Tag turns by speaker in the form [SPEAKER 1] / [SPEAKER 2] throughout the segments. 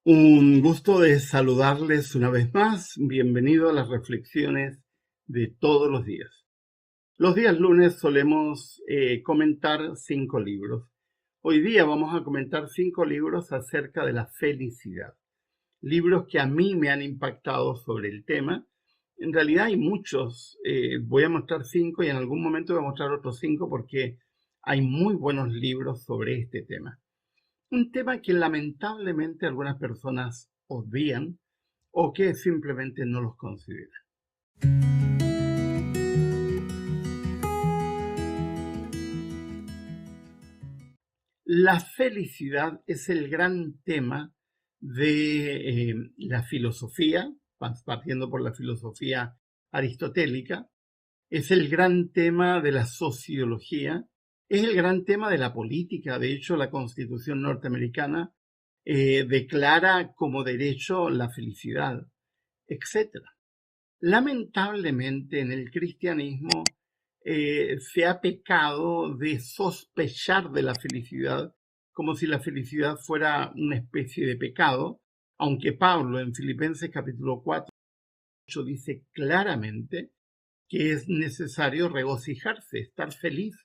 [SPEAKER 1] Un gusto de saludarles una vez más. Bienvenido a las reflexiones de todos los días. Los días lunes solemos comentar 5 libros. Hoy día vamos a comentar 5 libros acerca de la felicidad. Libros que a mí me han impactado sobre el tema. En realidad hay muchos. Voy a mostrar 5 y en algún momento voy a mostrar otros 5 porque hay muy buenos libros sobre este tema. Un tema que lamentablemente algunas personas obvian o que simplemente no los consideran. La felicidad es el gran tema de la filosofía, partiendo por la filosofía aristotélica, es el gran tema de la sociología, es el gran tema de la política. De hecho, la Constitución norteamericana declara como derecho la felicidad, etcétera. Lamentablemente en el cristianismo se ha pecado de sospechar de la felicidad como si la felicidad fuera una especie de pecado, aunque Pablo en Filipenses capítulo 4 dice claramente que es necesario regocijarse, estar feliz.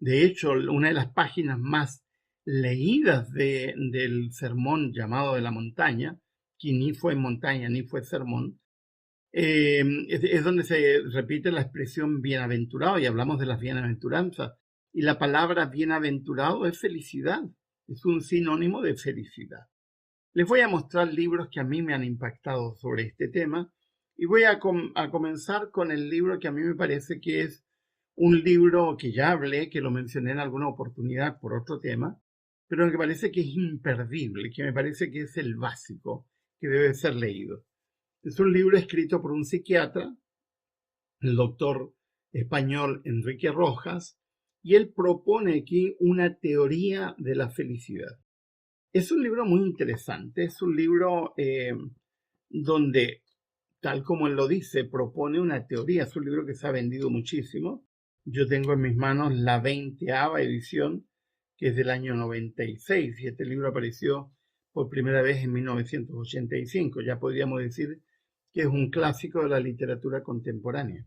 [SPEAKER 1] De hecho, una de las páginas más leídas del sermón llamado de la montaña, que ni fue montaña ni fue sermón, es donde se repite la expresión bienaventurado y hablamos de las bienaventuranzas. Y la palabra bienaventurado es felicidad, es un sinónimo de felicidad. Les voy a mostrar libros que a mí me han impactado sobre este tema y voy a comenzar con el libro que a mí me parece que es un libro que ya hablé, que lo mencioné en alguna oportunidad por otro tema, pero que parece que es imperdible, que me parece que es el básico que debe ser leído. Es un libro escrito por un psiquiatra, el doctor español Enrique Rojas, y él propone aquí una teoría de la felicidad. Es un libro muy interesante, es un libro donde, tal como él lo dice, propone una teoría. Es un libro que se ha vendido muchísimo. Yo tengo en mis manos la 20ª edición, que es del año 96, y este libro apareció por primera vez en 1985. Ya podríamos decir que es un clásico de la literatura contemporánea.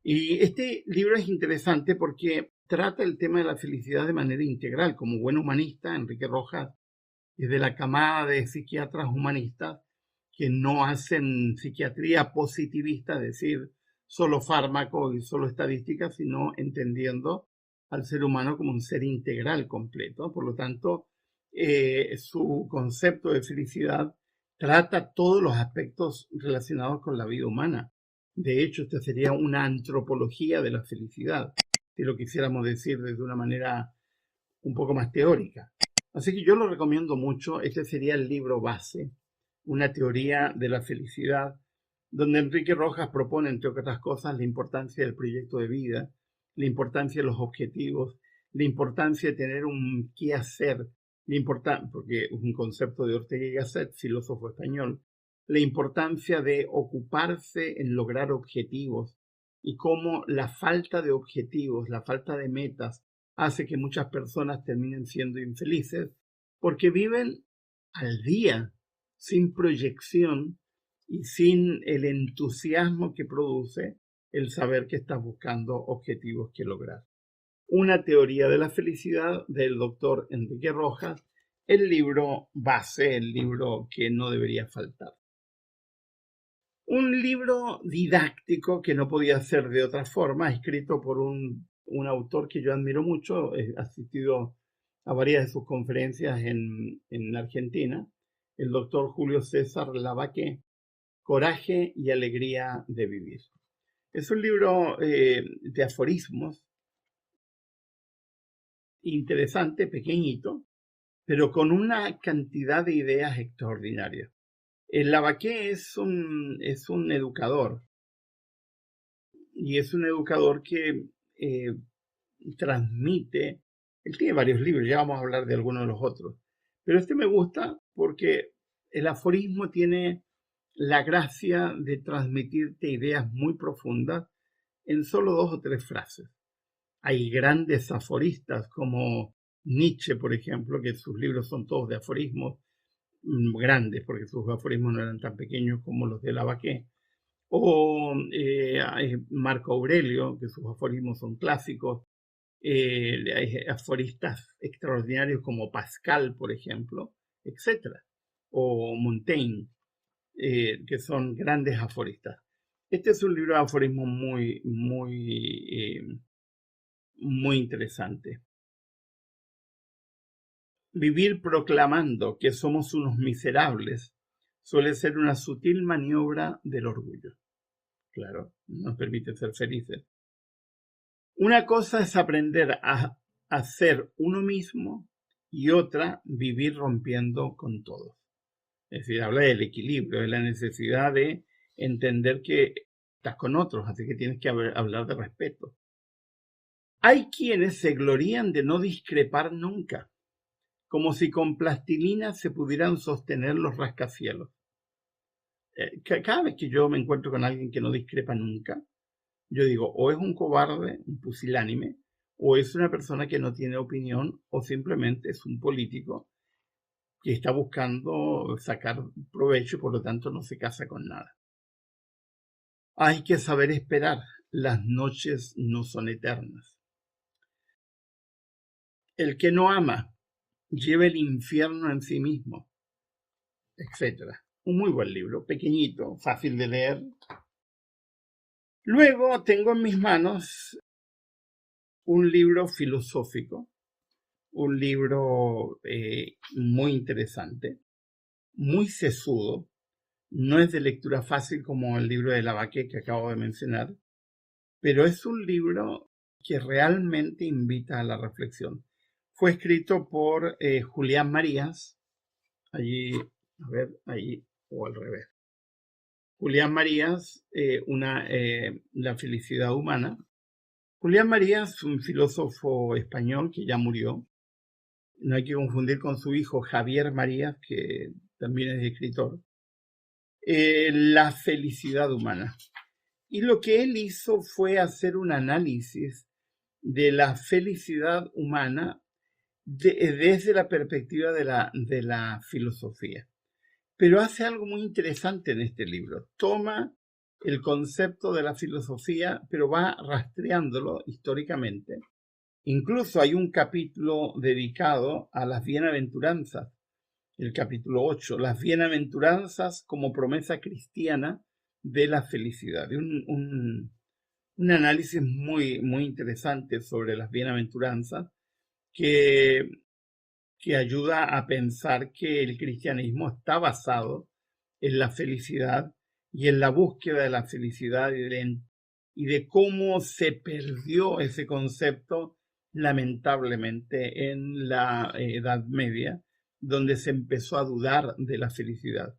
[SPEAKER 1] Y este libro es interesante porque trata el tema de la felicidad de manera integral. Como buen humanista, Enrique Rojas es de la camada de psiquiatras humanistas que no hacen psiquiatría positivista, es decir, solo fármaco y solo estadística, sino entendiendo al ser humano como un ser integral completo. Por lo tanto, su concepto de felicidad trata todos los aspectos relacionados con la vida humana. De hecho, esta sería una antropología de la felicidad, si lo quisiéramos decir desde una manera un poco más teórica. Así que yo lo recomiendo mucho. Este sería el libro base, una teoría de la felicidad, donde Enrique Rojas propone, entre otras cosas, la importancia del proyecto de vida, la importancia de los objetivos, la importancia de tener un qué hacer, porque es un concepto de Ortega y Gasset, filósofo español, la importancia de ocuparse en lograr objetivos y cómo la falta de objetivos, la falta de metas, hace que muchas personas terminen siendo infelices porque viven al día, sin proyección y sin el entusiasmo que produce el saber que estás buscando objetivos que lograr. Una teoría de la felicidad del doctor Enrique Rojas, el libro base, el libro que no debería faltar. Un libro didáctico que no podía ser de otra forma, escrito por un autor que yo admiro mucho, he asistido a varias de sus conferencias en Argentina, el doctor Julio César Lavaque, Coraje y Alegría de Vivir. Es un libro de aforismos, interesante, pequeñito, pero con una cantidad de ideas extraordinarias. El Lavaque es un educador, y es un educador que transmite, él tiene varios libros, ya vamos a hablar de algunos de los otros, pero este me gusta porque el aforismo tiene la gracia de transmitirte ideas muy profundas en solo 2 o 3 frases. Hay grandes aforistas como Nietzsche, por ejemplo, que sus libros son todos de aforismos, grandes, porque sus aforismos no eran tan pequeños como los de Lavaque, o Marco Aurelio, que sus aforismos son clásicos, hay aforistas extraordinarios como Pascal, por ejemplo, etcétera, o Montaigne, que son grandes aforistas. Este es un libro de aforismos muy interesante. Vivir proclamando que somos unos miserables suele ser una sutil maniobra del orgullo. Claro, nos permite ser felices. Una cosa es aprender a ser uno mismo y otra vivir rompiendo con todos. Es decir, habla del equilibrio, de la necesidad de entender que estás con otros, así que tienes que hablar de respeto. Hay quienes se glorían de no discrepar nunca, como si con plastilina se pudieran sostener los rascacielos. Cada vez que yo me encuentro con alguien que no discrepa nunca, yo digo, o es un cobarde, un pusilánime, o es una persona que no tiene opinión, o simplemente es un político que está buscando sacar provecho y por lo tanto no se casa con nada. Hay que saber esperar, las noches no son eternas. El que no ama lleva el infierno en sí mismo, etc. Un muy buen libro, pequeñito, fácil de leer. Luego tengo en mis manos un libro filosófico, un libro muy interesante, muy sesudo. No es de lectura fácil como el libro de Lavaque que acabo de mencionar, pero es un libro que realmente invita a la reflexión. Fue escrito por Julián Marías, allí, a ver, ahí o al revés. Julián Marías, La felicidad humana. Julián Marías, un filósofo español que ya murió. No hay que confundir con su hijo Javier Marías, que también es escritor. La felicidad humana. Y lo que él hizo fue hacer un análisis de la felicidad humana desde la perspectiva de la filosofía. Pero hace algo muy interesante en este libro. Toma el concepto de la filosofía, pero va rastreándolo históricamente. Incluso hay un capítulo dedicado a las bienaventuranzas, el capítulo 8, las bienaventuranzas como promesa cristiana de la felicidad. Un análisis muy interesante sobre las bienaventuranzas que ayuda a pensar que el cristianismo está basado en la felicidad y en la búsqueda de la felicidad y de cómo se perdió ese concepto lamentablemente en la Edad Media, donde se empezó a dudar de la felicidad.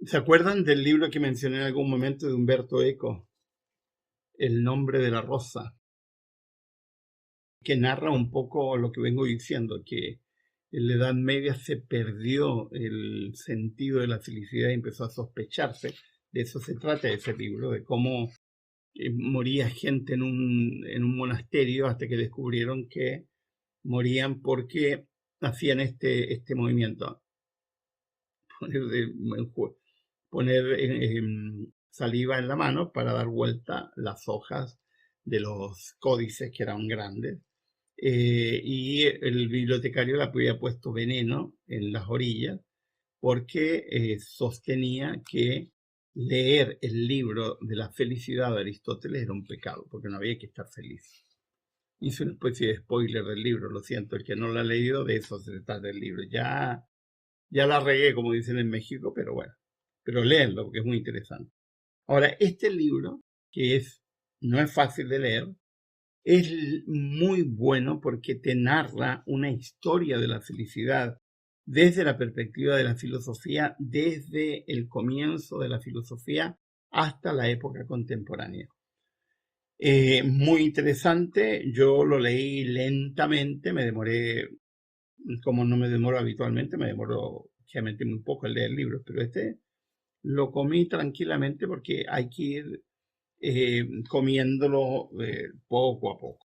[SPEAKER 1] ¿Se acuerdan del libro que mencioné en algún momento de Humberto Eco, El nombre de la rosa? Que narra un poco lo que vengo diciendo, que en la Edad Media se perdió el sentido de la felicidad y empezó a sospecharse. De eso se trata ese libro, de cómo moría gente en un monasterio hasta que descubrieron que morían porque hacían este movimiento. Poner saliva en la mano para dar vuelta las hojas de los códices que eran grandes. Y el bibliotecario le había puesto veneno en las orillas porque sostenía que leer el libro de la felicidad de Aristóteles era un pecado, porque no había que estar feliz. Hice una especie de spoiler del libro, lo siento, el que no lo ha leído, de eso se trata del libro. Ya la regué, como dicen en México, pero bueno, pero léanlo porque es muy interesante. Ahora, este libro, no es fácil de leer, es muy bueno porque te narra una historia de la felicidad desde la perspectiva de la filosofía, desde el comienzo de la filosofía hasta la época contemporánea. Muy interesante, yo lo leí lentamente, me demoré, como no me demoro habitualmente, me demoro obviamente muy poco en leer libros, pero este lo comí tranquilamente porque hay que ir comiéndolo poco a poco.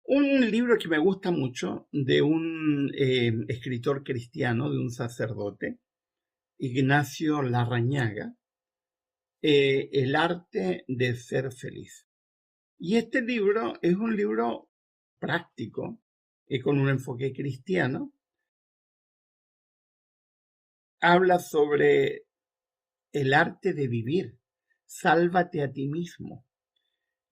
[SPEAKER 1] Un libro que me gusta mucho de un escritor cristiano, de un sacerdote, Ignacio Larrañaga, El arte de ser feliz. Y este libro es un libro práctico, con un enfoque cristiano. Habla sobre el arte de vivir. Sálvate a ti mismo.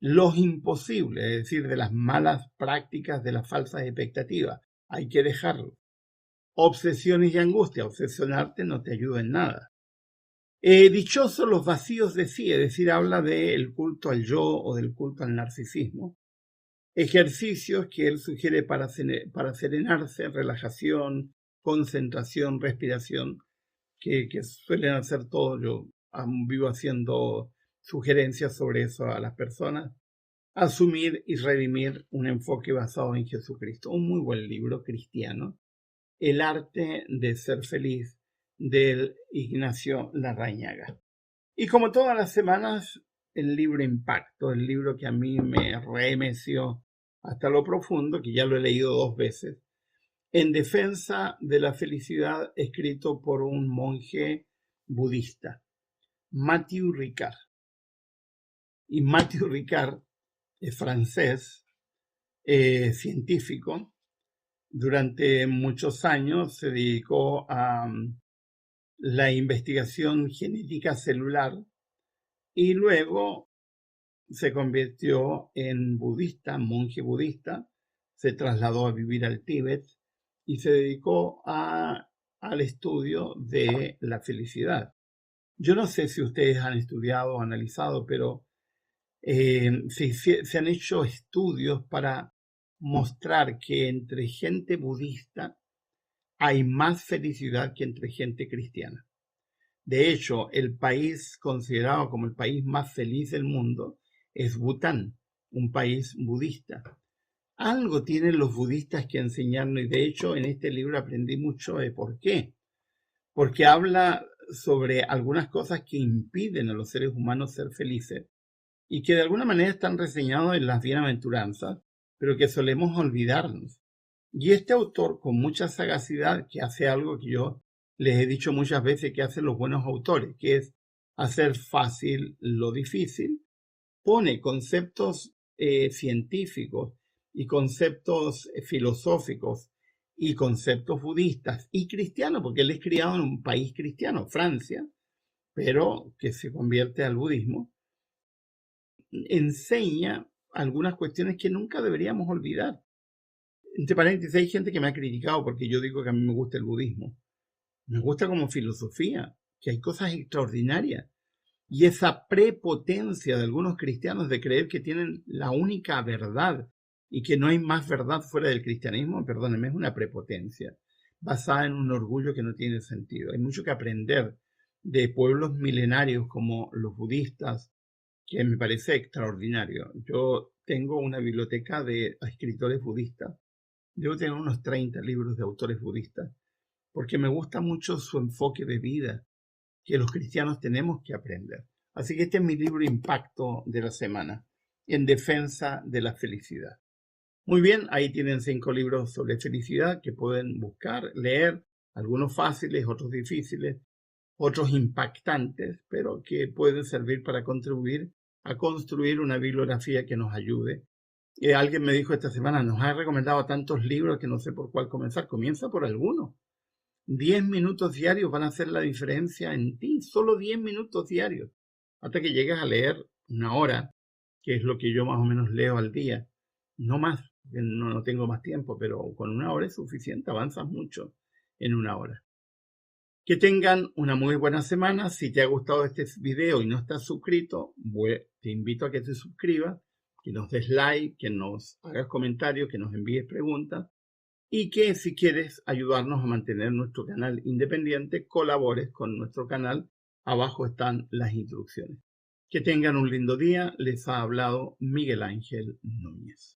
[SPEAKER 1] Los imposibles, es decir, de las malas prácticas, de las falsas expectativas. Hay que dejarlo. Obsesiones y angustia. Obsesionarte no te ayuda en nada. Dichosos los vacíos de sí, es decir, habla del culto al yo o del culto al narcisismo. Ejercicios que él sugiere para serenarse, relajación, concentración, respiración, que suelen hacer todo. Yo vivo haciendo sugerencias sobre eso a las personas. Asumir y redimir un enfoque basado en Jesucristo. Un muy buen libro cristiano. El arte de ser feliz, del Ignacio Larrañaga. Y como todas las semanas, el libro Impacto, el libro que a mí me remeció hasta lo profundo, que ya lo he leído 2 veces, En defensa de la felicidad, escrito por un monje budista, Matthew Ricard. Y Matthew Ricard es francés, científico. Durante muchos años se dedicó a la investigación genética celular y luego se convirtió en budista, monje budista, se trasladó a vivir al Tíbet y se dedicó al estudio de la felicidad. Yo no sé si ustedes han estudiado o analizado, pero se han hecho estudios para mostrar que entre gente budista hay más felicidad que entre gente cristiana. De hecho, el país considerado como el país más feliz del mundo es Bután, un país budista. Algo tienen los budistas que enseñarnos y de hecho en este libro aprendí mucho de por qué. Porque habla sobre algunas cosas que impiden a los seres humanos ser felices y que de alguna manera están reseñados en las bienaventuranzas, pero que solemos olvidarnos. Y este autor, con mucha sagacidad, que hace algo que yo les he dicho muchas veces que hacen los buenos autores, que es hacer fácil lo difícil, pone conceptos científicos y conceptos filosóficos y conceptos budistas y cristianos, porque él es criado en un país cristiano, Francia, pero que se convierte al budismo, enseña algunas cuestiones que nunca deberíamos olvidar. Entre paréntesis, hay gente que me ha criticado porque yo digo que a mí me gusta el budismo. Me gusta como filosofía, que hay cosas extraordinarias. Y esa prepotencia de algunos cristianos de creer que tienen la única verdad y que no hay más verdad fuera del cristianismo, perdónenme, es una prepotencia basada en un orgullo que no tiene sentido. Hay mucho que aprender de pueblos milenarios como los budistas, que me parece extraordinario. Yo tengo una biblioteca de escritores budistas. Debo tener unos 30 libros de autores budistas, porque me gusta mucho su enfoque de vida, que los cristianos tenemos que aprender. Así que este es mi libro Impacto de la semana, En defensa de la felicidad. Muy bien, ahí tienen 5 libros sobre felicidad que pueden buscar, leer, algunos fáciles, otros difíciles, otros impactantes, pero que pueden servir para contribuir a construir una bibliografía que nos ayude. Alguien me dijo esta semana, nos ha recomendado tantos libros que no sé por cuál comenzar. Comienza por alguno. 10 minutos diarios van a hacer la diferencia en ti, solo 10 minutos diarios, hasta que llegues a leer 1 hora, que es lo que yo más o menos leo al día. No más, no tengo más tiempo, pero con 1 hora es suficiente, avanzas mucho en 1 hora. Que tengan una muy buena semana. Si te ha gustado este video y no estás suscrito, te invito a que te suscribas, que nos des like, que nos hagas comentarios, que nos envíes preguntas y que si quieres ayudarnos a mantener nuestro canal independiente, colabores con nuestro canal. Abajo están las instrucciones. Que tengan un lindo día. Les ha hablado Miguel Ángel Núñez.